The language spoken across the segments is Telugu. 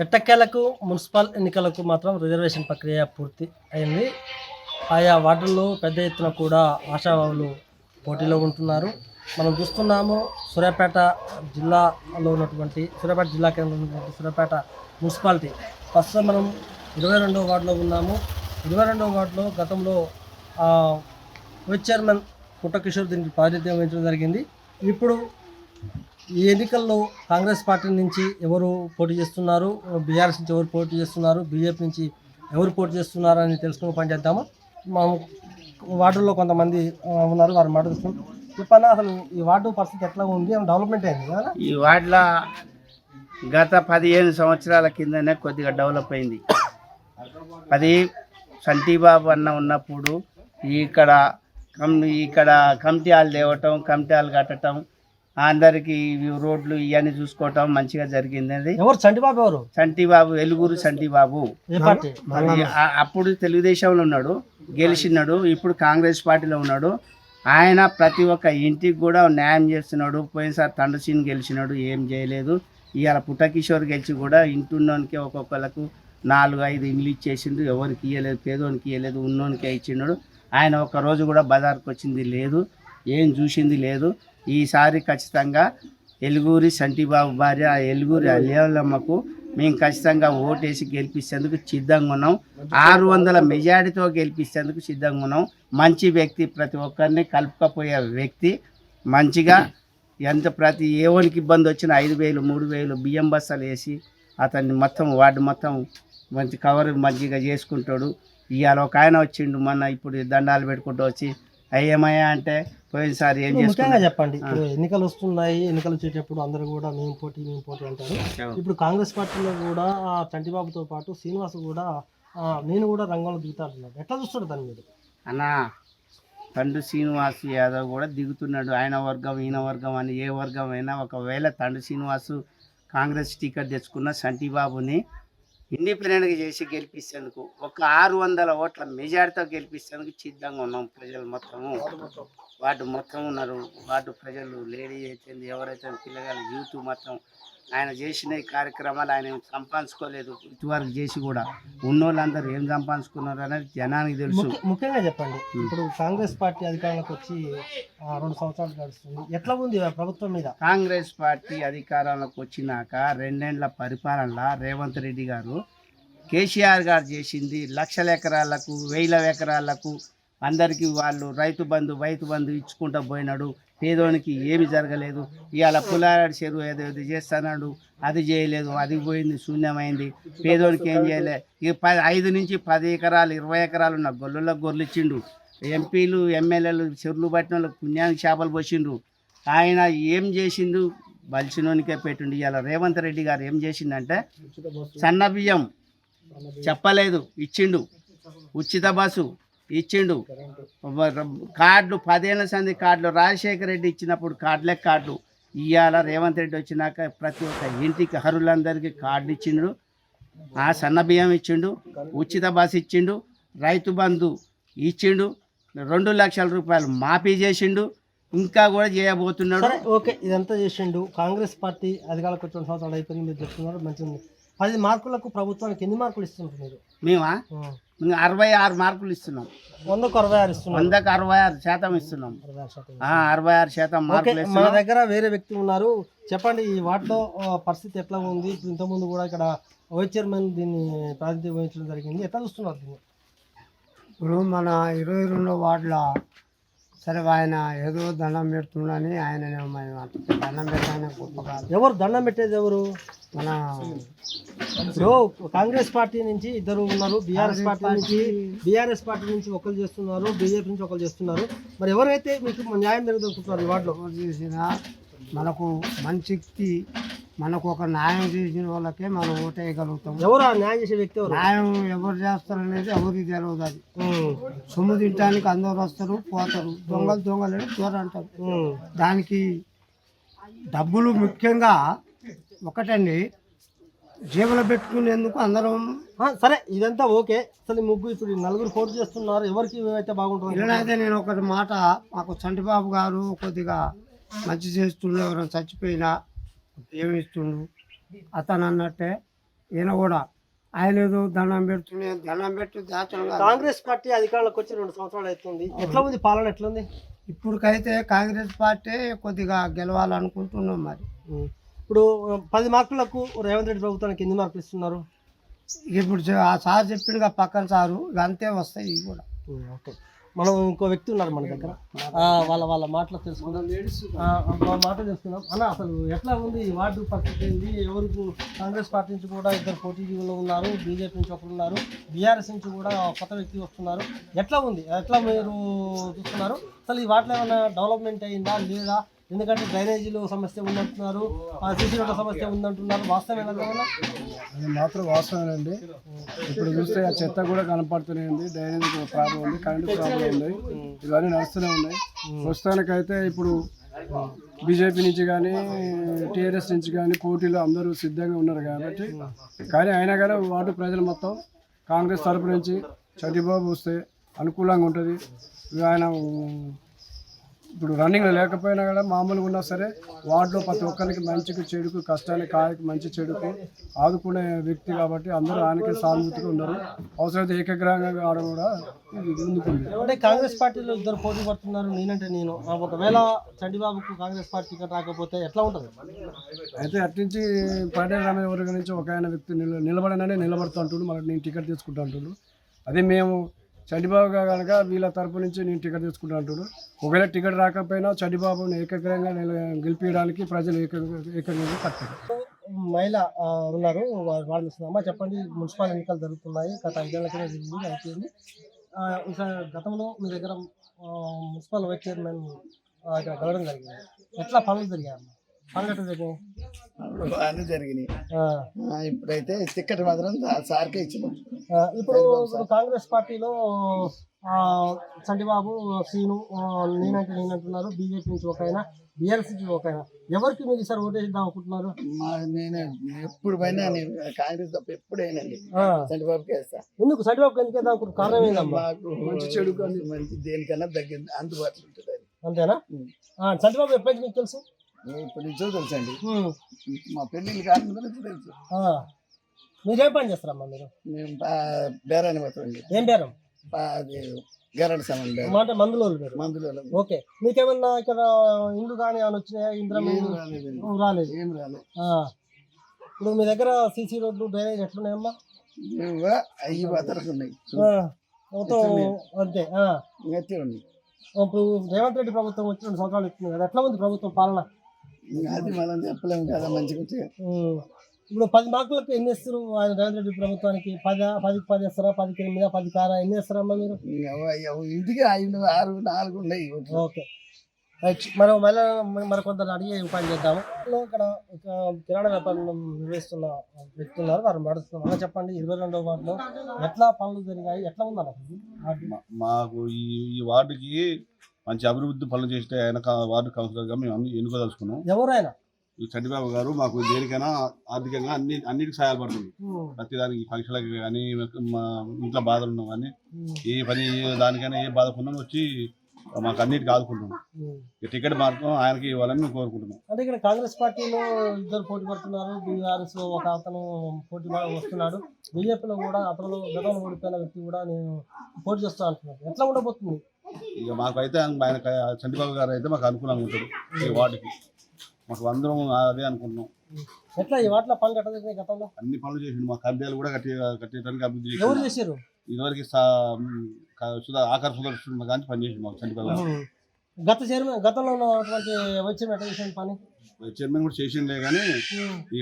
ఎట్టకేలకు మున్సిపల్ ఎన్నికలకు మాత్రం రిజర్వేషన్ ప్రక్రియ పూర్తి అయింది. ఆయా వార్డుల్లో పెద్ద ఎత్తున కూడా ఆశావాహులు పోటీలో ఉంటున్నారు. మనం చూస్తున్నాము సూర్యాపేట జిల్లాలో ఉన్నటువంటి సూర్యాపేట జిల్లా కేంద్రంలో ఉన్నటువంటి సూర్యాపేట మున్సిపాలిటీ. ప్రస్తుతం మనం 22వ వార్డులో ఉన్నాము. 22వ వార్డులో గతంలో వైస్ చైర్మన్ పుట్ట కిషోర్ దీనికి ప్రాతినిధ్యం వహించడం జరిగింది. ఇప్పుడు ఈ ఎన్నికల్లో కాంగ్రెస్ పార్టీ నుంచి ఎవరు పోటీ చేస్తున్నారు, బీఆర్ఎస్ నుంచి ఎవరు పోటీ చేస్తున్నారు, బీజేపీ నుంచి ఎవరు పోటీ చేస్తున్నారు అని తెలుసుకుని పని చేద్దాము. మనం వార్డుల్లో కొంతమంది ఉన్నారు, వారు మాట్లాడుతున్నాం. చెప్పన్నా అసలు ఈ వార్డు పరిస్థితి ఎట్లా ఉంది, డెవలప్మెంట్ అయింది కదా? ఈ వార్డులో గత 15 సంవత్సరాల కిందనే కొద్దిగా డెవలప్ అయింది. అది సంటీబాబు అన్న ఉన్నప్పుడు ఇక్కడ కమిటీ హాల్ తేవటం, కమిటీ హాల్ కట్టడం, అందరికి రోడ్లు ఇవన్నీ చూసుకోవటం మంచిగా జరిగింది. అది ఎవరు చంటిబాబు? ఎవరు సంటీబాబు? ఎలుగురు సంటీబాబు. అప్పుడు తెలుగుదేశంలో ఉన్నాడు, గెలిచినాడు. ఇప్పుడు కాంగ్రెస్ పార్టీలో ఉన్నాడు. ఆయన ప్రతి ఒక్క ఇంటికి కూడా న్యాయం చేస్తున్నాడు. పోయినసారి తండసీని గెలిచినాడు, ఏం చేయలేదు. ఇవాళ పుట్టకిషోర్ గెలిచి కూడా ఇంటున్నోనికి ఒక్కొక్కరికి 4-5 ఇండ్లు ఇచ్చేసిండు. ఎవరికి ఇవ్వలేదు, పేదోనికి ఇవ్వలేదు, ఉన్నోనికే ఇచ్చినాడు. ఆయన ఒక్కరోజు కూడా బజార్కి వచ్చింది లేదు, ఏం చూసింది లేదు. ఈసారి ఖచ్చితంగా ఎలుగూరి సంటిబాబు భార్య ఎలుగూరి అలియాలమ్మకు మేము ఖచ్చితంగా ఓటేసి గెలిపించేందుకు సిద్ధంగా ఉన్నాం. 600 మెజారిటీతో గెలిపించేందుకు సిద్ధంగా ఉన్నాం. మంచి వ్యక్తి, ప్రతి ఒక్కరిని కలుపుకపోయే వ్యక్తి. మంచిగా ప్రతి ఏవనికి ఇబ్బంది వచ్చినా 5,000 3,000 బియ్యం బస్తాలు వేసి అతన్ని మొత్తం వార్డు మొత్తం మంచి కవర్ మంచిగా చేసుకుంటాడు. ఇవాళ ఒక ఆయన వచ్చిండు మొన్న, ఇప్పుడు దండాలు పెట్టుకుంటూ వచ్చి అయ్యమయ్యా అంటే పోయినసారి ఏం ముఖ్యంగా చెప్పండి. ఇప్పుడు ఎన్నికలు వస్తున్నాయి, ఎన్నికలు వచ్చేటప్పుడు అందరూ కూడా మేము పోటీ అంటారు. ఇప్పుడు కాంగ్రెస్ పార్టీలో కూడా చంటిబాబుతో పాటు శ్రీనివాస్ కూడా నేను కూడా రంగంలో దిగుతాడున్నాడు. ఎట్లా చూస్తాడు దాని మీద? అన్నా, తండ్రి శ్రీనివాస్ యాదవ్ కూడా దిగుతున్నాడు. ఆయన వర్గం ఈయన వర్గం అని ఏ వర్గం అయినా, ఒకవేళ తండ్రి శ్రీనివాసు కాంగ్రెస్ టికెట్ తెచ్చుకున్న సంటిబాబుని ఇండిపెండెంట్గా చేసి గెలిపించేందుకు, ఒక 600 ఓట్ల మెజార్టీతో గెలిపించేందుకు సిద్ధంగా ఉన్నాం. ప్రజలు మొత్తము వార్డు మొత్తం ఉన్నారు. వార్డు ప్రజలు, లేడీ అయితే ఎవరైతే పిల్లగాళ్ళు, యూత్ మొత్తం ఆయన చేసిన ఈ కార్యక్రమాలు ఆయన సంపాదించుకోలేదు. ఇటువరకు చేసి కూడా ఉన్నోళ్ళందరూ ఏం సంపాదించుకున్నారు అనేది జనానికి తెలుసు. ముఖ్యంగా చెప్పండి, ఇప్పుడు కాంగ్రెస్ పార్టీ అధికారంలోకి వచ్చి 2 సంవత్సరాలు గడుస్తుంది. ఎట్లా ఉంది ప్రభుత్వం మీద? కాంగ్రెస్ పార్టీ అధికారంలోకి వచ్చినాక 2 ఏళ్ల పరిపాలనలో రేవంత్ రెడ్డి గారు, కేసీఆర్ గారు చేసింది 1,00,000 ఎకరాలకు 1,000 ఎకరాలకు అందరికీ వాళ్ళు రైతు బంధు ఇచ్చుకుంటూ పోయినాడు. పేదోనికి ఏమి జరగలేదు. ఇవాళ పులారాడు చెరువు ఏదో చేస్తున్నాడు, అది చేయలేదు, అది పోయింది, శూన్యమైంది. పేదోనికి ఏం చేయలేదు. ఇక 5 నుంచి 10 ఎకరాలు 20 ఎకరాలు ఉన్న గొర్రెలకు గొర్రెలు ఇచ్చిండు. ఎంపీలు ఎమ్మెల్యేలు చెరువులు పట్టిన వాళ్ళకి పుణ్యానికి చేపలు పోసిండు. ఆయన ఏం చేసిండు? బలిసినోనికే పెట్టిండు. ఇవాళ రేవంత్ రెడ్డి గారు ఏం చేసిండంటే, సన్న బియ్యం చెప్పలేదు, ఇచ్చిండు. ఉచిత బస్సు ఇచ్చిండు. కార్డులు 10 ఏళ్ళ సంది కార్డులు రాజశేఖర రెడ్డి ఇచ్చినప్పుడు కార్డులు ఇవాళ రేవంత్ రెడ్డి వచ్చినాక ప్రతి ఒక్క ఇంటికి అర్హులందరికీ కార్డు ఇచ్చిండు. ఆ సన్న బియ్యం ఇచ్చిండు, ఉచిత బస్సు ఇచ్చిండు, రైతు బంధు ఇచ్చిండు, 2 లక్షల రూపాయలు మాఫీ చేసిండు. ఇంకా కూడా చేయబోతున్నాడు. ఓకే, ఇదంతా చేసిండు. కాంగ్రెస్ పార్టీ అధికారులకు 2 సంవత్సరాలు అయిపోయింది, మీరు చెప్తున్నారు, మంచిగా. 10 మార్కులకు ప్రభుత్వానికి ఎన్ని మార్కులు ఇస్తుంటున్నారు? మేమా 66 మార్కులు ఇస్తున్నాం. 100కు 66 ఇస్తున్నాం. 100కు 66% ఇస్తున్నాం. 66% మార్కులు. మన దగ్గర వేరే వ్యక్తి ఉన్నారు, చెప్పండి ఈ వార్డులో పరిస్థితి ఎట్లా ఉంది? ఇంతకుముందు కూడా ఇక్కడ వైస్ చైర్మన్ దీన్ని ప్రాతినిధ్యం వహించడం జరిగింది. ఎట్లా చూస్తున్నారు దీన్ని? ఇప్పుడు మన 22వ వార్డులో సరే ఆయన ఏదో దండం పెడుతున్నాడని ఆయన దండం పెట్టాలని గొప్ప కాదు. ఎవరు దండం పెట్టేది? ఎవరు? మన ఇప్పుడు కాంగ్రెస్ పార్టీ నుంచి 2 ఉన్నారు, బీఆర్ఎస్ పార్టీ నుంచి ఒకరు చేస్తున్నారు, బీజేపీ నుంచి ఒకరు చేస్తున్నారు. మరి ఎవరైతే మీకు న్యాయం జరుగుతుంటున్నారు ఈ వార్డులో? ఎవరు చేసినా మనకు మంచికి మనకు ఒక న్యాయం చేసిన వాళ్ళకే మనం ఓటేయగలుగుతాం. ఎవరు ఆ న్యాయం చేసే వ్యక్తి? న్యాయం ఎవరు చేస్తారనేది ఎవరికి తెలియదు. అది సొమ్ము తినడానికి అందరూ వస్తారు పోతారు, దొంగలు దూరం అంటారు. దానికి డబ్బులు ముఖ్యంగా ఒకటండి, జేబులో పెట్టుకునేందుకు అందరం. సరే, ఇదంతా ఓకే. అసలు ఇప్పుడు 4 పోటీ చేస్తున్నారు, ఎవరికి అయితే బాగుంటుంది? ఇలానైతే నేను ఒకటి మాట, మాకు చంటిబాబు గారు కొద్దిగా మంచి చేస్తుండే, ఎవరైనా చచ్చిపోయినా ఏమి ఇస్తుండు అతను అన్నట్టే ఈయన కూడా ఆయన ఏదో దండం పెడుతూనే దండం పెట్టి దాచడం కాదు. కాంగ్రెస్ పార్టీ అధికారంలోకి వచ్చి 2 సంవత్సరాలు అవుతుంది. ఎట్లా ఉంది పాలన, ఎట్లుంది? ఇప్పుడుకైతే కాంగ్రెస్ పార్టీ కొద్దిగా గెలవాలనుకుంటున్నాం మరి. ఇప్పుడు 10 మార్కులకు రేవంత్ రెడ్డి ప్రభుత్వానికి ఎన్ని మార్కులు ఇస్తున్నారు? ఇప్పుడు ఆ సార్ చెప్పిండుగా పక్కన సారు ఇక అంతే వస్తాయి ఇవి కూడా. ఓకే, మనం ఇంకో వ్యక్తి ఉన్నారు మన దగ్గర, వాళ్ళ మాటలు తెలుసుకుందాం. వాళ్ళ మాటలు తెలుసుకుందాం. అన్న, అసలు ఎట్లా ఉంది ఈ వార్డు పరిస్థితి ఏంది? ఎవరికి కాంగ్రెస్ పార్టీ నుంచి కూడా 2 పోటీలో ఉన్నారు, బీజేపీ నుంచి ఒకరు ఉన్నారు, బీఆర్ఎస్ నుంచి కూడా కొత్త వ్యక్తి వస్తున్నారు. ఎట్లా ఉంది, ఎట్లా మీరు చూస్తున్నారు? అసలు ఈ వాటిలో ఏమైనా డెవలప్మెంట్ అయిందా లేదా? ఎందుకంటే డ్రైనేజీలో సమస్య ఉందంటున్నారు, సీసీ రోడ్ల సమస్య ఉందంటున్నారు. వాస్తవం కదా? అది మాత్రం వాస్తవేనండి. ఇప్పుడు చూస్తే ఆ చెత్త కూడా కనపడుతూనే ఉంది, డ్రైనేజ్ ప్రాబ్లం ఉంది, కరెంటు ప్రాబ్లం ఉంది, ఇవన్నీ నడుస్తూనే ఉన్నాయి. ప్రస్తుతానికైతే ఇప్పుడు బీజేపీ నుంచి కానీ టీఆర్ఎస్ నుంచి కానీ పోటీలో అందరూ సిద్ధంగా ఉన్నారు కాబట్టి, కానీ అయినా కానీ వార్డు ప్రజలు మొత్తం కాంగ్రెస్ తరపు నుంచి చంద్రబాబు వస్తే అనుకూలంగా ఉంటుంది. ఆయన ఇప్పుడు రన్నింగ్ లేకపోయినా కూడా మామూలుగా ఉన్నా సరే వార్డులో ప్రతి ఒక్కరికి మంచికి చెడుకు కష్టానికి కాయకి మంచి చెడుకు ఆదుకునే వ్యక్తి కాబట్టి అందరూ ఆయనకే సానుభూతిగా ఉన్నారు. అవసరమైతే ఏకగ్రహంగా ఆడడం కూడా ముందుకుంది. అంటే కాంగ్రెస్ పార్టీలో 2 పోటీ పడుతున్నారు, నేనంటే నేను. ఒకవేళ చంద్రబాబుకు కాంగ్రెస్ పార్టీకి రాకపోతే ఎట్లా ఉంటుంది? అయితే అట్నుంచి పడే రమేష్ వర్గ నుంచి ఒక ఆయన వ్యక్తి నిలబడననే నిలబడుతూ అంటున్నాడు, మళ్ళీ నేను టికెట్ తీసుకుంటా అంటున్నాడు. అదే మేము చంద్రబాబుగా కనుక వీళ్ళ తరపు నుంచి నేను టికెట్ తీసుకుంటా అంటున్నాడు. ఒకవేళ టికెట్ రాకపోయినా చంద్రబాబుని ఏకగ్రహంగా గెలిపించడానికి ప్రజలు ఏకంగా కట్టారు. మహిళ ఉన్నారు, వాళ్ళు అమ్మ చెప్పండి. మున్సిపల్ ఎన్నికలు జరుగుతున్నాయి, గత 5 ఏళ్ల కింద అయిపోయింది. ఇంకా గతంలో మీ దగ్గర మున్సిపల్ వైస్ చైర్మన్ ఇక్కడ గెలవడం జరిగింది. ఎట్లా పనులు జరిగాయి? పనులు ఎట్లా జరిగాయి? అన్నీ జరిగినాయి. ఇప్పుడైతే టికెట్ మాత్రం సార్కే ఇచ్చినాం. ఇప్పుడు కాంగ్రెస్ పార్టీలో చంటిబాబు, సీను, నేనంటున్నారు, బీజేపీ నుంచి ఒక ఆయన, బీఆర్ఎస్ నుంచి ఒక ఆయన. ఎవరికి మీరు ఈసారి ఓటేద్దాం అనుకుంటున్నారు? నేను ఎప్పుడు పోయినా కాంగ్రెస్ తప్ప ఎప్పుడైనాండి చంద్రబాబుకి వేస్తా. ఎందుకు చంటిబాబుకి ఎందుకు వేద్దాం అనుకుంటున్నారు? కారణం ఏందమ్మా? మాకు మంచి చెడు మంచి దేనికన్నా తగ్గింది అందుబాటులో ఉంటుంది. అంతేనా? చంటిబాబు ఎప్పటి నుంచి మీకు తెలుసు? ఇప్పటి నుంచో తెలుసండి, మా పెళ్ళిళ్ళు కాకుండా తెలుసు. మీరేం పని చేస్తారమ్మా మీరు? మేము బేరాన్ని పోతామండి. ఏం బేరం? అది గరడు సమయం అంటే మందులో మందులో. ఓకే, మీకేమన్నా ఇక్కడ ఇండ్లు కానీ ఏమైనా వచ్చినాయా? ఇంద్రం రాలేదు, ఏం రాలేదు. ఇప్పుడు మీ దగ్గర సీసీ రోడ్లు, డ్రైనేజ్ ఎట్లున్నాయమ్మా? అయ్యి బతరకున్నాయి మొత్తం అంతే. గట్టి ఉన్నాయి. ఇప్పుడు రేవంత్ రెడ్డి ప్రభుత్వం వచ్చి 2 సంవత్సరాలు ఇస్తుంది కదా, ఎట్లా ఉంది ప్రభుత్వం పాలన? అది మనం చెప్పలేము కదా మంచిగా. ఇప్పుడు 10 మార్కులకు ఎన్ని ఇస్తారు ఆయన రేవంత్ రెడ్డి ప్రభుత్వానికి? 10కి 10 ఇస్తారా? 10కి 8, 10కి 6 ఎన్ని ఇస్తారమ్మా మీరు? ఇంటికి 5, 6, 4 ఉన్నాయి. Okay, right. మరి కొంత అడిగే ఉపాయం చేద్దాము. ఇక్కడ కిరాణా వ్యాపారం నిర్వహిస్తున్న వ్యక్తి ఉన్నారు, వారు నడుస్తున్నాం. అలా చెప్పండి, 22వ వార్డులో ఎట్లా పనులు జరిగాయి, ఎట్లా ఉందన్న? మాకు ఈ వార్డుకి మంచి అభివృద్ధి పనులు చేస్తే ఆయన వార్డు కౌన్సిలర్గా మేము ఎన్నుకోదలుచుకున్నాం. ఎవరైనా ఈ చంద్రబాబు గారు మాకు దేనికైనా ఆర్థికంగా అన్నిటికి సహాయాలు పడుతుంది. ప్రతిదానికి ఫంక్షన్లకి కానీ, మా ఇంట్లో బాధలు ఉన్నాం కానీ, ఏ పని దానికైనా ఏ బాధకున్నా వచ్చి మాకు అన్నిటికీ ఆదుకుంటున్నాం. టికెట్ మార్గం ఆయనకి ఇవ్వాలని మేము కోరుకుంటున్నాం. అంటే ఇక్కడ కాంగ్రెస్ పార్టీలో 2 పోటీ పడుతున్నారు, బీఆర్ఎస్ లో ఒక అతను పోటీ వస్తున్నాడు, బీజేపీలో కూడా అతను గతంలో ఓడిపోయిన వ్యక్తి కూడా నేను పోటీ చేస్తా అంటున్నాను. ఎట్లా ఉండబోతుంది? ఇక మాకైతే ఆయన చంద్రబాబు గారు అయితే మాకు అనుకూలంగా ఉంటుంది. ఈ వార్డుకి మాకు అందరం అదే అనుకుంటున్నాం. ఎట్లా ఈ వాటిలో పనులు కట్టలేదు? గతంలో అన్ని పనులు చేసిండు, మా కబ్జాలు కూడా కట్టేయడానికి అభివృద్ధి ఎవరు చేశారు? ఇదివరకు ఆకార సుదర్శన కానీ పనిచేసింది మాకు చంద్రబాబు గారు. గతంలో ఉన్నటువంటి వైస్ పని చైర్మన్ కూడా చేసిండే కానీ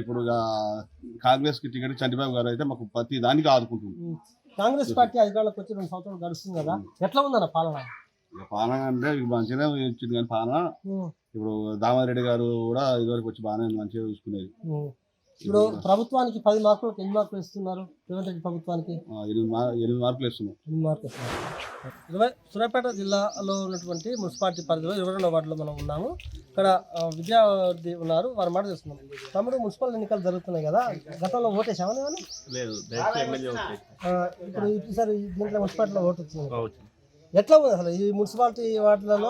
ఇప్పుడు కాంగ్రెస్ కి టికెట్ చంద్రబాబు గారు అయితే మాకు ప్రతి దానికి ఆదుకుంటుంది. కాంగ్రెస్ పార్టీ అధికారంలోకి వచ్చి 2 సంవత్సరాలు గడుస్తుంది కదా, ఎట్లా ఉందన్న పాలన? పాలన అంటే మంచిగానే వచ్చింది కానీ పాలన ఇప్పుడు దామోదర్ రెడ్డి గారు కూడా ఇదివరకు వచ్చి బాగానే మంచిగా చూసుకునేది. ఇప్పుడు ప్రభుత్వానికి 10 మార్కులకు ఎన్ని మార్కులు ఇస్తున్నారు? రేవంత్ రెడ్డి ప్రభుత్వానికి 8 మార్కులు ఇస్తున్నాం. 8 మార్కులు ఇస్తున్నారు. సూర్యాపేట జిల్లాలో ఉన్నటువంటి మున్సిపాలిటీ పరిధిలో 22వ వార్డులో మనం ఉన్నాము. ఇక్కడ విద్యార్థి ఉన్నారు, వారు మాట చేస్తున్నాం. తమ్ముడు, మున్సిపల్ ఎన్నికలు జరుగుతున్నాయి కదా, గతంలో ఓటేసామా? లేదు, ఇప్పుడు ఈసారి దీంట్లో మున్సిపాలిటీలో ఓటు వచ్చింది. ఎట్లా ఉంది అసలు ఈ మున్సిపాలిటీ వార్డులలో?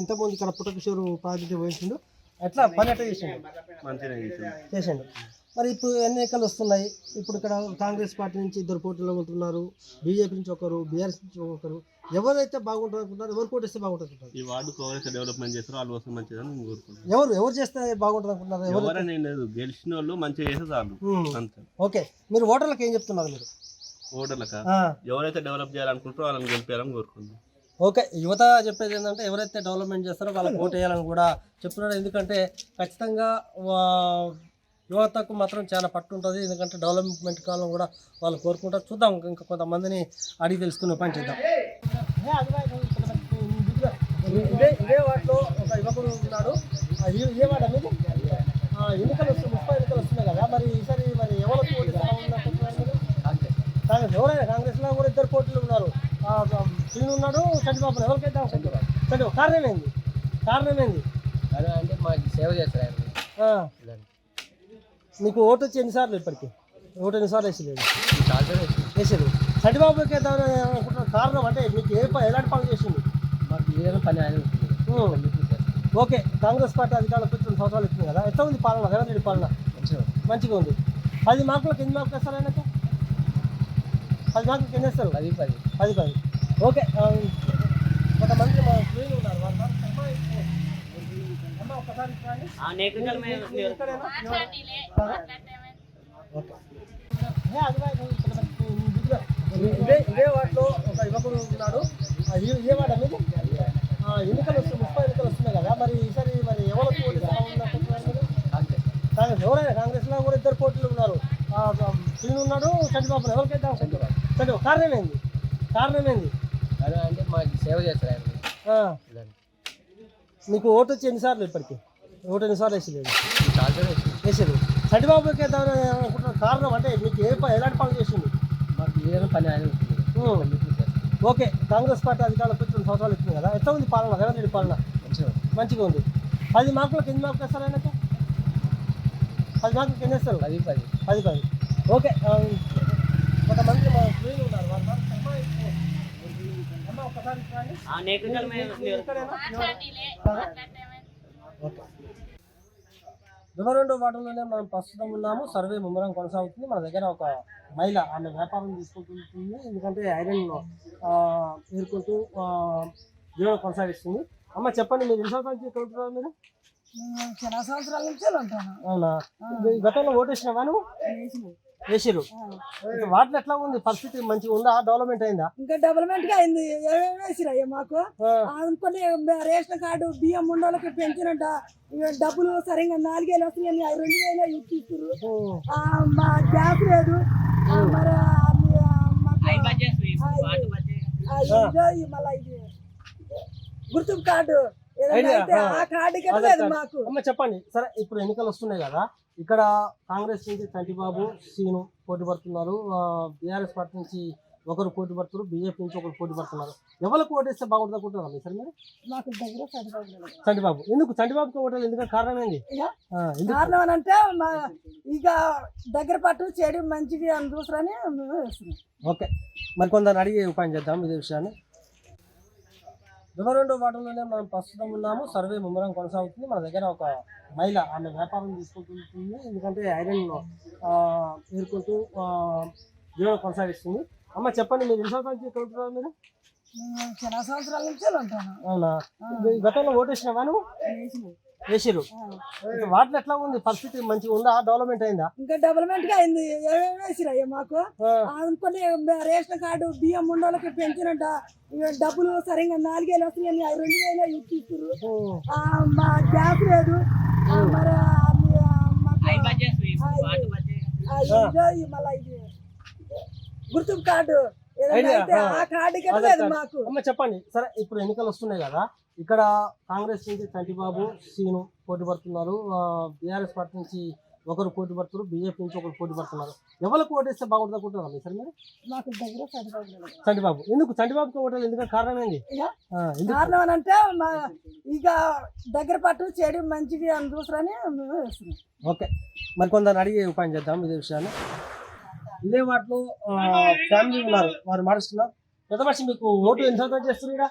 ఇంతకుముందు ఇక్కడ పుట్టకిషోరు ప్రాజెక్టు వహించిండు, ఎట్లా పని ఎట్లా చేసిండు? మంచిగా చేసిండు. మరి ఇప్పుడు ఎన్నికలు వస్తున్నాయి. ఇప్పుడు ఇక్కడ కాంగ్రెస్ పార్టీ నుంచి ఇద్దరు పోటీలో ఉంటున్నారు, బీజేపీ నుంచి ఒకరు, బీఆర్ఎస్ నుంచి ఒకరు. ఎవరైతే బాగుంటుంది అనుకుంటారు, ఎవరు పోటీస్తే బాగుంటుంది అనుకుంటారు? ఈ వార్డుకు ఎవరైతే డెవలప్మెంట్ చేస్తారో వాళ్ళు వస్తే మంచిదని నేను కోరుకుంటున్నాను. ఎవరు చేస్తే బాగుంటుంది అనుకుంటున్నారు? ఎవరైనా లేదు, గెలిచిన వాళ్ళు మంచిగా చేస్తే చాలు అంతే. ఓకే, మీరు ఓటర్లకు ఏం చెప్తున్నారు? మీరు ఓటర్లక ఆ, ఎవరైతే డెవలప్ చేయాలనుకుంటారో వాళ్ళని గెలిపారని కోరుకుంటున్నాను. ఓకే, యువత చెప్పేది ఏంటంటే ఎవరైతే డెవలప్మెంట్ చేస్తారో వాళ్ళకి ఓటు వేయాలని కూడా చెప్తున్నారు. ఎందుకంటే ఖచ్చితంగా యువతకు మాత్రం చాలా పట్టు ఉంటుంది. ఎందుకంటే డెవలప్మెంట్ కాలం కూడా వాళ్ళు కోరుకుంటారు. చూద్దాం, ఇంకా కొంతమందిని అడిగి తెలుసుకునే పని చేద్దాం. ఇదే వాటిలో ఒక యువకుడు ఉన్నాడు. ఇదే వాట మీరు ఎన్నికలు వస్తున్నాయి, 30 ఎన్నికలు వస్తున్నాయి కదా, మరి ఈసారి మరి ఎవరికి ఓటు కాంగ్రెస్? ఎవరైనా కాంగ్రెస్లో కూడా ఇద్దరు పోటీలు ఉన్నారు. శ్రీను ఉన్నాడు, చంద్రబాబు. ఎవరికైతే చంద్రబాబు. కారణం ఏంది? అంటే మాకు సేవ చేస్తారు ఆయన. నీకు ఓటు వచ్చి ఎన్నిసార్లు ఇప్పటికి? ఓటు ఎన్నిసార్లు వేసలేదు? చాలా వేసారు. చంద్రబాబుకి అనుకుంటున్న కారణం అంటే మీకు ఎలాంటి పనులు చేసింది? మాకు ఏదైనా పని ఆయన ఓకే, కాంగ్రెస్ పార్టీ అధికారంలోకి వచ్చి 2 సంవత్సరాలు ఇచ్చింది కదా, ఎట్లా ఉంది పాలన? రేవంత్ రెడ్డి పాలన మంచిగా ఉంది. 10 మార్కులకు ఎన్ని మార్కులు వేస్తారు ఆయనకు? 10 మార్కులకు ఎన్ని వేస్తారు? 10. ఓకే, కొంతమంది మా స్త్రీలు ఉన్నారు. అమ్మ ఒక్కసారి ఇదే వాటిలో ఒక యువకుడు ఉన్నాడు. ఇదే వాట మీరు ఎన్నికలు వస్తున్నాయి, 30 ఎన్నికలు వస్తున్నాయి కదా, మరి ఈసారి మరి ఎవరికి ఓటు కాంగ్రెస్? ఎవరైనా కాంగ్రెస్లో కూడా ఇద్దరు పోటీలు ఉన్నారు. శ్రీను ఉన్నాడు, చంద్రబాబు. ఎవరికైతే చంద్రబాబు. కారణం ఏంది? అంటే మాకు సేవ చేస్తారు ఆయన. నీకు ఓటు వచ్చి ఎన్నిసార్లు ఇప్పటికి? ఓటు ఎన్నిసార్లు వేసలేదు? చాలా వేసారు. చంద్రబాబుకి అనుకుంటున్న కారణం అంటే మీకు ఎలాంటి పనులు చేసింది? మాకు ఏదైనా పని ఆయన. ఓకే, కాంగ్రెస్ పార్టీ అధికారంలోకి వచ్చి 2 సంవత్సరాలు ఇచ్చింది కదా, ఎట్లా ఉంది పాలన? రేవంత్ రెడ్డి పాలన మంచిగా ఉంది. 10 మార్కులకు ఎన్ని మార్కులు వేస్తారు ఆయనకు? 10 మార్కులకు ఎన్ని వేస్తారు? 10. ఓకే, కొంతమంది మా స్త్రీలు ఉన్నారు. అమ్మ ఒక్కసారి ఓకే, 22వ వార్డులోనే మనం ప్రస్తుతం ఉన్నాము. సర్వే ముమ్మరం కొనసాగుతుంది. మన దగ్గర ఒక మహిళ, ఆమె వ్యాపారం తీసుకుంటుంది. ఎందుకంటే ఐరన్ ఏరుకుంటూ జీవనం కొనసాగిస్తుంది. అమ్మ చెప్పండి, మీరు ఎన్ని సంవత్సరాల నుంచి ఇక్కడ ఉంటున్నారు? మీరు చాలా సంవత్సరాల నుంచి ఉంటాను. అవునా? గతంలో ఓటు వేసినావా నువ్వు? వేసిరు. వాటిలో ఎట్లా ఉంది పరిస్థితి? మంచిగా ఉందా? డెవలప్మెంట్ అయిందా? ఇంకా డెవలప్మెంట్ గా అయింది. ఏమేమి వేసిరయ్యా మాకు? కొన్ని రేషన్ కార్డు బియ్యం ఉండోళ్ళకి పెంచినట్ట డబ్బులు సరిగ్గా 4,000 వస్తున్నాయి, 2,000 ఇచ్చిస్తారు. మా గ్యాస్ లేదు. మరి మళ్ళీ ఇది గుర్తుకు కార్డు ఆ కార్డుకి లేదు మాకు. అమ్మ చెప్పండి. సరే, ఇప్పుడు ఎన్నికలు వస్తున్నాయి కదా, ఇక్కడ కాంగ్రెస్ నుంచి చంటిబాబు, శ్రీను పోటీ పడుతున్నారు. బీఆర్ఎస్ పార్టీ నుంచి ఒకరు పోటీ పడుతున్నారు, బీజేపీ నుంచి ఒకరు పోటీ పడుతున్నారు. ఎవరికి ఓటేస్తే బాగుంటుంది అనుకుంటున్నారు సార్ మీరు? మాకు దగ్గర చంటిబాబు. ఎందుకు చంటిబాబుకి ఓటేది? ఎందుకంటే కారణం ఏంది? కారణం అని అంటే ఇక దగ్గర పట్టు చెడు మంచిది అని చూసారని మేము వేస్తున్నాం. ఓకే, మరి కొందరు అడిగే ఉపాయం చేద్దాం ఇదే విషయాన్ని. 22వ వార్డులోనే మనం ప్రస్తుతం ఉన్నాము. సర్వే ముమ్మరం కొనసాగుతుంది. మన దగ్గర ఒక మహిళ, ఆమె వ్యాపారం తీసుకుంటుంది. ఎందుకంటే ఐరన్ ఏరుకుంటూ జీవనం కొనసాగిస్తుంది. అమ్మ చెప్పండి, మీరు ఎన్ని సంవత్సరాల నుంచి ఇక్కడ ఉంటున్నారు? మీరు చాలా సంవత్సరాల నుంచి ఉంటాను. అవునా? గతంలో ఓటు వేసినావా నువ్వు? వేసిరు. వాటిలో ఎట్లా ఉంది పరిస్థితి? మంచిగా ఉందా? డెవలప్మెంట్ అయిందా? ఇంకా డెవలప్మెంట్ గా అయింది. ఏమేమి వేసిరయ్యా మాకు? కొన్ని రేషన్ కార్డు బియ్యం ఉండోళ్ళకి పెంచినట్ట డబ్బులు సరిగ్గా 4,000 వస్తున్నాయి, 2,000 ఇచ్చిస్తారు. మా గ్యాస్ లేదు. మరి మళ్ళీ ఇది గుర్తుకు కార్డు ఆ కార్డుకి లేదు మాకు. అమ్మ చెప్పండి. సరే, ఇప్పుడు ఎన్నికలు వస్తున్నాయి కదా, ఇక్కడ కాంగ్రెస్ నుంచి చంటిబాబు, శ్రీను పోటీ పడుతున్నారు. బీఆర్ఎస్ పార్టీ నుంచి ఒకరు పోటీ పడుతున్నారు, బీజేపీ నుంచి ఒకరు పోటీ పడుతున్నారు. ఎవరికి ఓటేస్తే బాగుంటుంది అనుకుంటున్నారు సార్ మీరు? మాకు దగ్గర చంటిబాబు. ఎందుకు చంటిబాబుకి ఓటేది? ఎందుకంటే కారణం ఏంది? కారణం అని అంటే ఇక దగ్గర పట్టు చెడు మంచిది అని చూసారని మేము వేస్తున్నాం. ఓకే, మరి కొందరు అడిగే ఉపాయం చేద్దాం ఇదే విషయాన్ని. ఇదే వాటిలో ఫ్యామిలీ ఉన్నారు, వారు మారుస్తున్నారు. పెద్ద మనిషి, మీకు ఓటు ఎన్ని సంవత్సరాలు చేస్తున్నారు?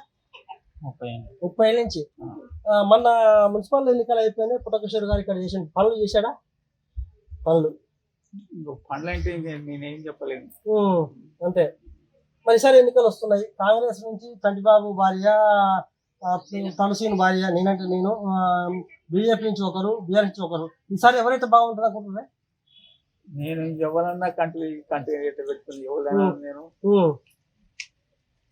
30 ఏళ్ళ నుంచి. మొన్న మున్సిపల్ ఎన్నికలు అయిపోయినాయి. పుట్టకిషోర్ గారు ఇక్కడ చేసిన పనులు చేశాడా? పనులు పండ్లు అంటే నేనేం చెప్పలేను. అంతే. మరి ఈసారి ఎన్నికలు వస్తున్నాయి. కాంగ్రెస్ నుంచి చంటిబాబు భార్య, తనుసీన్ భార్య, నేనంటే నేను, బీజేపీ నుంచి ఒకరు, బీఆర్ నుంచి ఒకరు. ఈసారి ఎవరైతే బాగుంటుంది అనుకుంటున్నాయి? నేను ఎవరన్నా కంటి పెట్టుకుని ఎవరైనా నేను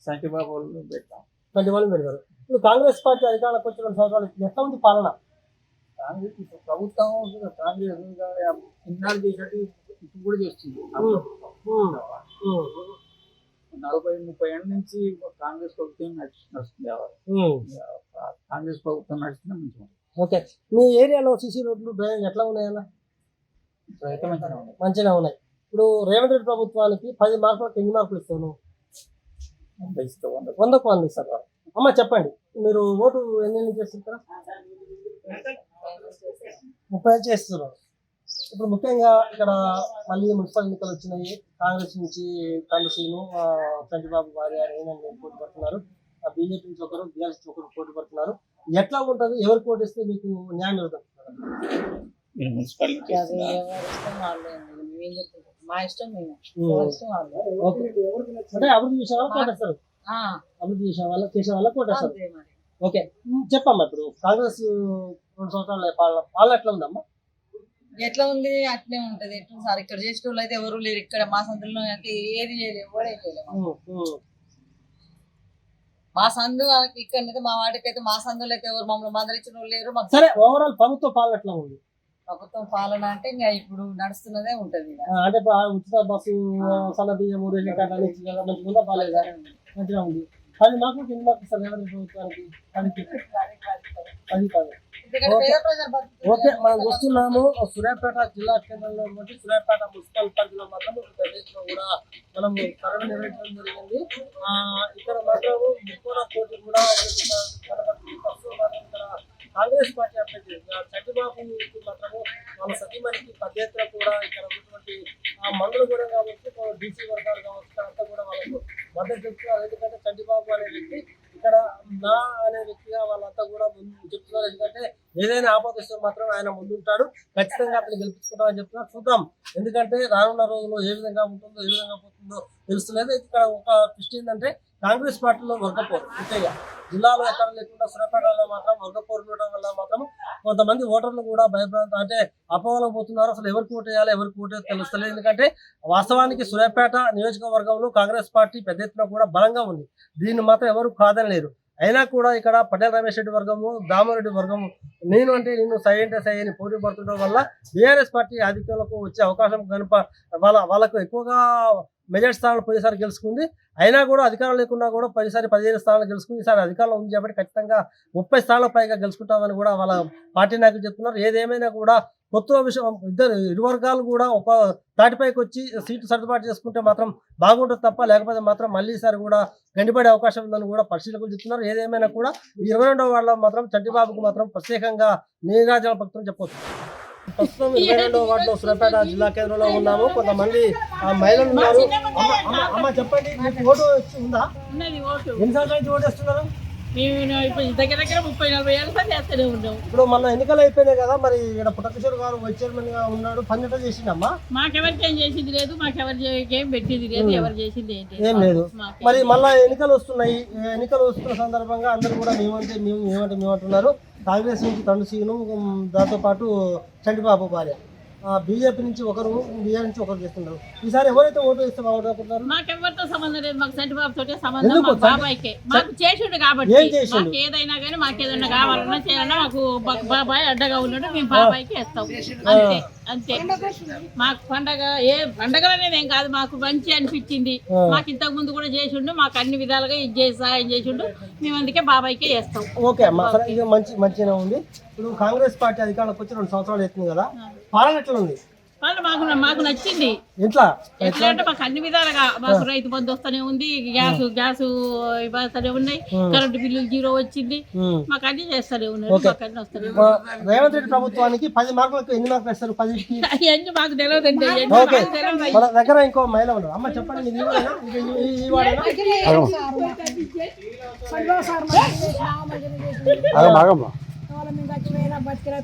సంటిబాబు వాళ్ళు పెట్టాం. చంటిబాబు పెడతారు. ఇప్పుడు కాంగ్రెస్ పార్టీ అధికారంలోకి వచ్చి 2 సంవత్సరాలు ఎట్లా ఉంది పాలన? కాంగ్రెస్ ప్రభుత్వం కాంగ్రెస్ ఇన్నాళ్ళు చేసినట్టు ఇప్పుడు కూడా చేస్తుంది. 40-30 ఏళ్ళ నుంచి కాంగ్రెస్ ప్రభుత్వం నడుస్తుంది. కాంగ్రెస్ ప్రభుత్వం నడుస్తుంది మంచిగా. ఓకే. మీ ఏరియాలో సీసీ రోడ్లు డ్రైనేజ్ ఎట్లా ఉన్నాయన్నా? అయితే మంచిగా ఉన్నాయి. ఇప్పుడు రేవంత్ రెడ్డి ప్రభుత్వానికి 10 మార్కులకు ఎన్ని మార్కులు ఇస్తాను? 100కు 100 ఇస్తారు. అమ్మ చెప్పండి, మీరు ఓటు ఎన్ని చేస్తుంటారా? 30 చేస్తున్నారు. ఇప్పుడు ముఖ్యంగా ఇక్కడ మళ్ళీ మున్సిపల్ ఎన్నికలు వచ్చినాయి. కాంగ్రెస్ నుంచి తనుసీను, చంటిబాబు భార్య రేవంత్ రెడ్డి పోటీ పడుతున్నారు. బీజేపీ నుంచి ఒకరు, బీఆర్ నుంచి ఒకరు పోటీ పడుతున్నారు. ఎట్లా ఉంటుంది? ఎవరికి ఓటు ఇస్తే మీకు న్యాయం జరుగుతుంది? మా ఇష్టం మేము అంటే అభివృద్ధి చేసే వాళ్ళకి కోటేస్తారు. అభివృద్ధి చేసే వాళ్ళకి కోటేస్తారు. ఓకే, చెప్పమ్మా. ఇప్పుడు కాంగ్రెస్ 2 సంవత్సరాల పాలన ఎట్లా ఉందమ్మా? ఎట్లా ఉంది అట్లే ఉంటది. ఎట్లా సార్ ఇక్కడ చేసిన వాళ్ళు అయితే ఎవరు లేరు. ఇక్కడ మా సందులో అయితే ఏది చేయలేము, ఎవరేం చేయలేము. మా సందు ఇక్కడ మా వాటికి అయితే మా సందులో అయితే ఎవరు మమ్మల్ని మందలించిన వాళ్ళు లేరు. సరే, ఓవరాల్ ప్రభుత్వ పాలన ఎట్లా ఉంది? ప్రభుత్వం పాలన అంటే ఇంకా ఇప్పుడు నడుస్తున్నదే ఉంటది. అంటే ఉచిత బస్సు, సన్న బియ్యం, రేషన్ కార్డు మంచిగా ఉందా? బాగాలేదా? మంచిగా ఉంది. 10 మార్కులకు ఎన్ని మార్కులు ఇస్తారు రేవంత్ ప్రభుత్వానికి? 10 కాదు. ఓకే, మనం చూస్తున్నాము సూర్యాపేట జిల్లా కేంద్రంలో ఉన్నటువంటి సూర్యాపేట మున్సిపల్ పరిధిలో మాత్రం ప్రదేశంలో కూడా మనం సర్వే నిర్వహించడం జరిగింది. ఇక్కడ మాత్రం ముఖ్య పోటీ కూడా ఇక్కడ కాంగ్రెస్ పార్టీ అభ్యర్థి చంటిబాబు మాత్రము వాళ్ళ సతీమణికి పెద్ద ఎత్తున కూడా ఇక్కడ ఉన్నటువంటి మండలి కూడా కావచ్చు, డీసీ వర్గాలు కావచ్చు, అంతా కూడా వాళ్ళకు మద్దతు చెప్తున్నారు. ఎందుకంటే చంటిబాబు అనే వ్యక్తి ఇక్కడ నా అనే వ్యక్తిగా వాళ్ళంతా కూడా చెప్తున్నారు. ఎందుకంటే ఏదైనా ఆపదస్తే మాత్రం ఆయన ముందుంటాడు, ఖచ్చితంగా అతను గెలిపించుకుంటామని చెప్తున్నారు. చూద్దాం, ఎందుకంటే రానున్న రోజుల్లో ఏ విధంగా ఉంటుందో, ఏ విధంగా పోతుందో తెలుస్తలేదు. ఇక్కడ ఒక ట్విస్ట్ ఏంటంటే కాంగ్రెస్ పార్టీలో వర్గపోరు ముఖ్యంగా జిల్లాలో ఎక్కడ లేకుండా సూర్యాపేటలో మాత్రం వర్గపోరు ఉండడం వల్ల మాత్రం కొంతమంది ఓటర్లు కూడా భయప్రాంతం అంటే అపోహలకు పోతున్నారు. అసలు ఎవరికి ఓటు వేయాలి, ఎవరికి ఓటు తెలుస్తలేదు. ఎందుకంటే వాస్తవానికి సూర్యాపేట నియోజకవర్గంలో కాంగ్రెస్ పార్టీ పెద్ద ఎత్తున కూడా బలంగా ఉంది. దీన్ని మాత్రం ఎవరు కాదనలేరు. అయినా కూడా ఇక్కడ పటేల్ రమేష్ రెడ్డి వర్గము, దామరెడ్డి వర్గము, నేను సై అంటే సై అని పోటీ పడుతుండడం వల్ల బీఆర్ఎస్ పార్టీ ఆధిక్యంలోకి వచ్చే అవకాశం కనుక వాళ్ళకు ఎక్కువగా మెజార్టీ స్థానాలు పోయేసారి గెలుచుకుంది. అయినా కూడా అధికారం లేకున్నా కూడా పోయినసారి 15 స్థానాలు గెలుచుకుంది. ఈసారి అధికారంలో ఉంది కాబట్టి ఖచ్చితంగా 30 స్థానాల పైగా గెలుచుకుంటామని కూడా వాళ్ళ పార్టీ నాయకులు చెప్తున్నారు. ఏదేమైనా కూడా కొత్త విషయం ఇరు వర్గాలు కూడా ఒక తాటిపైకి వచ్చి సీటు సర్దుబాటు చేసుకుంటే మాత్రం బాగుంటుంది తప్ప, లేకపోతే మాత్రం మళ్ళీ ఈసారి కూడా గండిపడే అవకాశం ఉందని కూడా పరిశీలకులు చెప్తున్నారు. ఏదేమైనా కూడా 22వ వార్డులో మాత్రం చంటిబాబుకు మాత్రం ప్రత్యేకంగా నీరాజన భక్తులు చెప్పవచ్చు. ప్రస్తుతం 22వ వార్డులో సూర్యాపేట జిల్లా కేంద్రంలో ఉన్నాము. కొంతమంది మహిళలు ఉన్నారు. అమ్మ చెప్పండి, మీకు ఓటు ఉందా? ఎన్ని సంవత్సరాల నుంచి ఓటు వేస్తున్నారు? దగ్గర 30-40 ఏళ్ళ పని చేస్తూనే ఉన్నాం. ఇప్పుడు మన ఎన్నికలు అయిపోయినాయి కదా, మరి ఇక్కడ పుట్టకిషోర్ గారు వైస్ చైర్మన్ గా ఉన్నాడు. పని ఎట్లా చేసిండమ్మా? మాకెవరికి ఏం చేసింది లేదు, మాకెవరికి ఏం పెట్టింది లేదు, ఎవరు చేసింది ఏం లేదు. మరి మళ్ళా ఎన్నికలు వస్తున్నాయి. ఎన్నికలు వస్తున్న సందర్భంగా అందరూ కూడా మేమంటున్నారు. కాంగ్రెస్ నుంచి తనుసీను, దాంతో పాటు చంటిబాబు భార్య, బీజేపీ నుంచి ఒకరు, బీఆర్ నుంచి ఒకరు చేస్తున్నారు. ఈసారి ఎవరైతే ఓటు వేస్తే బాగుంటున్నారు? మాకెవరితో సంబంధం లేదు, మాకు చంటిబాబు తోటే సంబంధం. మా బాబాయ్కే మాకు చేసిండు కాబట్టి మాకు ఏదైనా కానీ మాకు ఏదైనా కావాలన్నా చేయాలన్నా మాకు బాబాయ్ అడ్డగా ఉన్నాడు, మేము బాబాయ్కి వేస్తాం. అంతే అంతే. మాకు పండగ ఏ పండగ అనేది ఏం కాదు, మాకు మంచి అనిపించింది. మాకు ఇంతకు ముందు కూడా చేసిండు, మాకు అన్ని విధాలుగా ఇది చేసి సహాయం చేసిండు, మేము అందుకే బాబాయ్కే వేస్తాం. ఓకే అమ్మా, ఇది మంచిగా ఉంది. ఇప్పుడు కాంగ్రెస్ పార్టీ అధికారంలోకి వచ్చి 2 సంవత్సరాలు అవుతుంది కదా, పాలన ఎట్లా ఉంది? మాకు నచ్చింది. ఎట్లా అంటే మాకు అన్ని విధాలుగా మాకు రైతు బంధు వస్తూనే ఉంది, గ్యాస్ ఇవ్వస్తూనే ఉన్నాయి, కరెంటు బిల్లు 0 వచ్చింది, మాకు అన్ని చేస్తూనే ఉన్నారు. రేవంత్ రెడ్డి ప్రభుత్వానికి 10 మార్కులకు ఎన్ని మార్కులు ఇస్తారు? 10కి అవన్నీ మాకు తెలియదండి. మన దగ్గర ఇంకో మహిళ ఉన్నారు. అమ్మ చెప్పండి,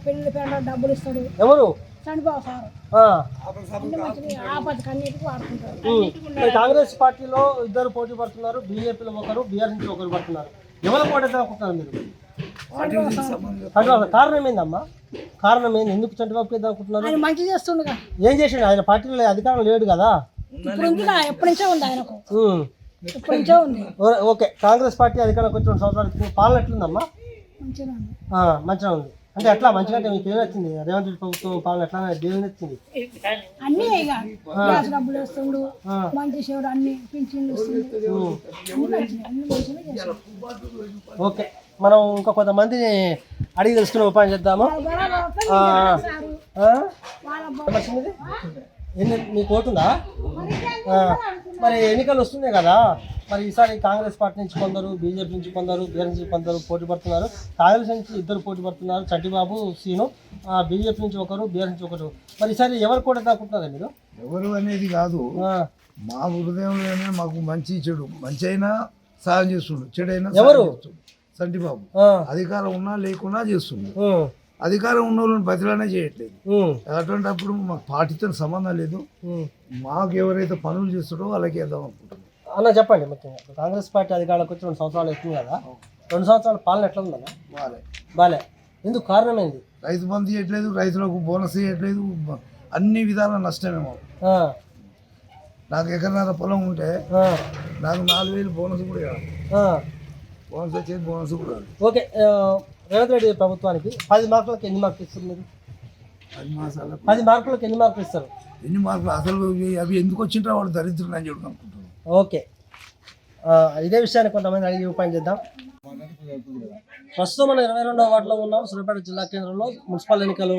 పెళ్లి డబ్బులు ఇస్తాడు. ఎవరు? చంద్రబాబు సార్ ఆ. అన్ని మంచిగా ఆపత్తి అన్నిటికీ వాడుకుంటారు. మరి కాంగ్రెస్ పార్టీలో ఇద్దరు పోటీ పడుతున్నారు, బీజేపీలో ఒకరు, బీఆర్ నుంచి ఒకరు పడుతున్నారు. ఎవరు పోటీ అనుకుంటున్నారు మీరు? చంద్రబాబు. కారణం ఏందమ్మా? కారణం ఏంది? ఎందుకు చంద్రబాబు చేద్దాం అనుకుంటున్నారు? ఆయన మంచి చేస్తుండగా ఏం చేసిండు? ఆయన పార్టీలో అధికారం లేడు కదా. ఇప్పుడు ఉందిగా, ఎప్పటి నుంచో ఉంది ఆయనకు, ఉమ్. ఎప్పటి నుంచో ఉంది. ఓకే, కాంగ్రెస్ పార్టీ అధికారంలోకి వచ్చి 2 సంవత్సరాలు పాలన ఎట్లుందమ్మా? మంచిగా ఉంది. మంచిగా ఉంది. అంటే ఎట్లా మంచిగా అంటే మీకు ఏం నచ్చింది? రేవంత్ రెడ్డి ప్రభుత్వం పాలన ఎట్లా దేవుని నచ్చింది? అన్నీ ఇక గ్యాస్ డబ్బులు వేస్తుండు, మంచి శివుడు అన్ని పింఛన్లు ఇస్తుండు, అన్ని మంచిగా, అన్ని మంచిగా చేస్తాడు. ఓకే, మనం ఇంకా కొంతమందిని అడిగి తెలుసుకునే ఉపాయం చేద్దాము. వచ్చింది మీకు ఓటుందా? మరి ఎన్నికలు వస్తున్నాయి కదా, మరి ఈసారి కాంగ్రెస్ పార్టీ నుంచి కొందరు, బీజేపీ నుంచి కొందరు, బీఆర్ నుంచి కొందరు పోటీ పడుతున్నారు. కాంగ్రెస్ నుంచి ఇద్దరు పోటీ పడుతున్నారు, చంటిబాబు, సీను. బీజేపీ నుంచి ఒకరు, బీఆర్ నుంచి ఒకరు. మరి ఈసారి ఎవరు కూడా దాక్కుంటున్నారు మీరు? ఎవరు అనేది కాదు, మా హృదయంలోనే మాకు మంచి చెడు, మంచి అయినా సాయం చేస్తుండు, చెడైనా ఎవరు? చంటిబాబు. అధికారం ఉన్నా లేకున్నా చేస్తుండు. అధికారం ఉన్న వాళ్ళని బతిలానే చేయట్లేదు. అటువంటిప్పుడు మాకు పార్టీతో సంబంధం లేదు. మాకు ఎవరైతే పనులు చేస్తాడో వాళ్ళకి వేద్దాం అనుకుంటున్నాం. అన్న చెప్పండి, ముఖ్యంగా కాంగ్రెస్ పార్టీ అధికారంలోకి వచ్చి 2 సంవత్సరాలు అవుతుంది కదా, 2 సంవత్సరాల పాలన ఎట్లా ఉందన్న? బాలే. ఎందుకు? కారణం ఏంది? రైతు బంధు ఇవ్వట్లేదు, రైతులకు బోనస్ ఇవ్వట్లేదు, అన్ని విధాల నష్టమేమో. నాకు ఎకరన్నర పొలం ఉంటే నాకు 4,000 బోనస్ కూడా కాదు. బోనస్ వచ్చేది బోనస్ కూడా కాదు. ఓకే, రేవంత్ రెడ్డి ప్రభుత్వానికి 10 మార్కులకు ఎన్ని మార్కులు ఇస్తారు మీరు? 10 మార్కులకు ఎన్ని మార్కులు ఇస్తారు? ఎన్ని మార్కులు అసలు అవి ఎందుకు వచ్చింటారో వాడు దరిద్రుడు అని చెప్పి అనుకుంటున్నాను. ఓకే, ఇదే విషయాన్ని కొంతమంది అడిగి ఉపాయం చేద్దాం. ప్రస్తుతం మనం 22వ వార్డులో ఉన్నాం. సూర్యాపేట జిల్లా కేంద్రంలో మున్సిపల్ ఎన్నికలు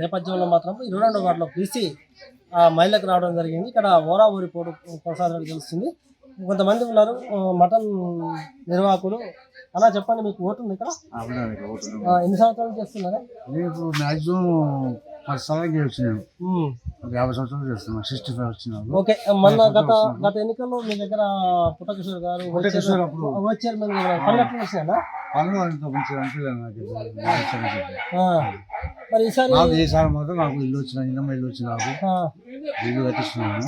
నేపథ్యంలో మాత్రం 22వ వార్డులో బీసీ మహిళలకు రావడం జరిగింది. ఇక్కడ ఓరా ఊరి పోటు కొనసాగడం తెలుస్తుంది. కొంతమంది ఉన్నారు మటన్ నిర్వాహకులు. అలా చెప్పండి, మీకు ఓటు ఉంది ఇక్కడ? ఎన్ని సంవత్సరాలు చేస్తున్నారా? ఇప్పుడు మ్యాక్సిమం 10 సంవత్సరాలు వచ్చినాను, 50 సంవత్సరాలు చేస్తున్నాను, 65 వచ్చినాను. ఓకే, మొన్న గత ఎన్నికల్లో మీ దగ్గర పుట్టకిషోర్ గారు వైస్ చైర్మన్ పనులు ఎట్లా వచ్చినా? పనులు అంత మంచిగా అనిపించలేదు మరి ఈసారి ఈసారి మాత్రం నాకు ఇల్లు వచ్చిన, ఇన్నమ్మ ఇల్లు వచ్చి నాకు ఇల్లు కట్టిస్తున్నాను.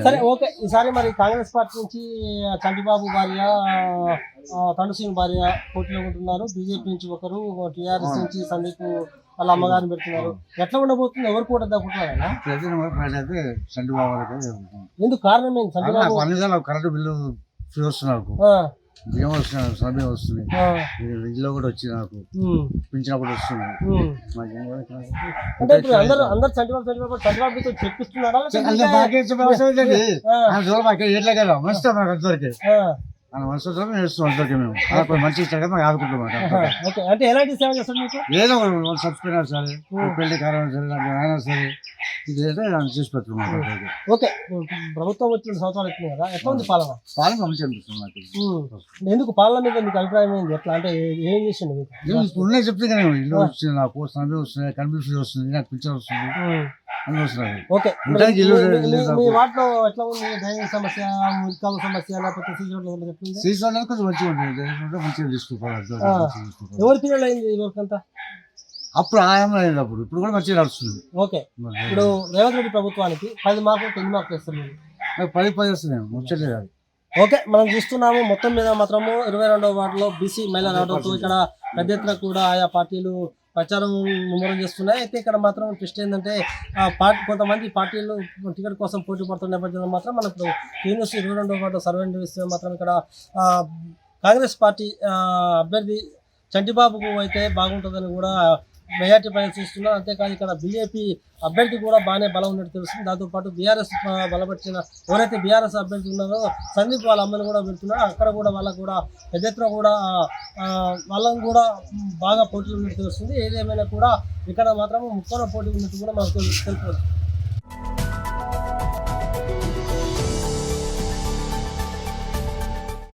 సరే, ఓకే. ఈసారి మరి కాంగ్రెస్ పార్టీ నుంచి చంటిబాబు భార్య, తండుసింగ్ భార్య పోటీలో ఉంటున్నారు. బీజేపీ నుంచి ఒకరు, టీఆర్ఎస్ నుంచి సందీప్ వాళ్ళ అమ్మగారిని పెడుతున్నారు. ఎట్లా ఉండబోతుంది? ఎవరు కూడా దక్కుంటున్నారా? చంటిబాబు. ఎందుకు? కారణం ఏంటి? చంటిబాబు కరెంటు బిల్లు ఫ్రీ వస్తుంది, నాకు బియ్యం వస్తున్నాను, సభ్యం వస్తుంది, ఇల్లు కూడా వచ్చి నాకు పింఛన్ కూడా వస్తుంది. అంటే ఇప్పుడు అందరు చంటిబాబుతో చెప్పిస్తున్నారా? మంచి ఓకే, అంటే ఎలాంటి సేవ చేస్తారు మీకు? ఏదో సబ్స్క్రైబర్ సరే, పెళ్లి కారణం సరే, అయినా సరే ఇదైతే చేసి పెట్టుకున్నాను. ఓకే, ప్రభుత్వం వచ్చి 2 సంవత్సరాలు అవుతుంది కదా, ఎట్లా ఉంది పాలన? పాలన మంచిగా అనిపిస్తుంది నాకు. ఎందుకు పాలన మీద మీకు అభిప్రాయం ఏంది? ఎట్లా అంటే ఏం చేసిండు మీకు? ఉన్నాయి చెప్తే కదా, ఇల్లు వస్తుంది నాకు, సమయం వస్తుంది, కనిపిస్తుంది వస్తుంది, నాకు పింఛన్ వస్తుంది, అన్నీ వస్తున్నాయి. ఓకే, మీ వాటిలో ఎట్లా ఉంది? డ్రైనేజ్ సమస్య, మురికాల సమస్య, లేకపోతే సీసీ రోడ్ల సమస్య ఎట్లుంది? సీసీ రోడ్లు కొంచెం మంచిగా ఉంటుంది, మంచిగా తీసుకుంటారు. ఎవరి పిల్లలు అయింది ఈ వర్క్ అంతా? అప్పుడు ఆయామం అయినప్పుడు, ఇప్పుడు కూడా మంచిగా నడుస్తుంది. ఓకే, ఇప్పుడు రేవంత్ రెడ్డి ప్రభుత్వానికి 10 మార్కులకు ఎన్ని మార్కులు ఇస్తారు? 10 వస్తున్నాయి, ముచ్చట్లేదు అది. ఓకే, మనం చూస్తున్నాము మొత్తం మీద మాత్రము 22వ వార్డులో బీసీ మహిళ రావడంతో ఇక్కడ పెద్ద ఎత్తున కూడా ఆయా పార్టీలు ప్రచారం ముమ్మరం చేస్తున్నాయి. అయితే ఇక్కడ మాత్రం ట్విస్ట్ ఏంటంటే కొంతమంది పార్టీలు టికెట్ కోసం పోటీ పడుతున్న నేపథ్యంలో మాత్రం మనకు యూనివర్స్ 22వ వార్డు సర్వే నిర్వహిస్తే మాత్రం ఇక్కడ కాంగ్రెస్ పార్టీ అభ్యర్థి చంటిబాబుకు అయితే బాగుంటుందని కూడా మెజార్టీ పైన చూస్తున్నారు. అంతేకాదు ఇక్కడ బీజేపీ అభ్యర్థి కూడా బాగానే బలం ఉన్నట్టు తెలుస్తుంది. దాంతోపాటు బీఆర్ఎస్ బలపరిచిన ఎవరైతే బీఆర్ఎస్ అభ్యర్థి ఉన్నారో సందీప్ వాళ్ళ అమ్మని కూడా పెడుతున్నారు. అక్కడ కూడా వాళ్ళకు కూడా పెద్ద ఎత్తున కూడా వాళ్ళని కూడా బాగా పోటీ ఉన్నట్టు తెలుస్తుంది. ఏదేమైనా కూడా ఇక్కడ మాత్రం ముఖ్యమైన పోటీ ఉన్నట్టు కూడా మనకు తెలుసుకోవచ్చు.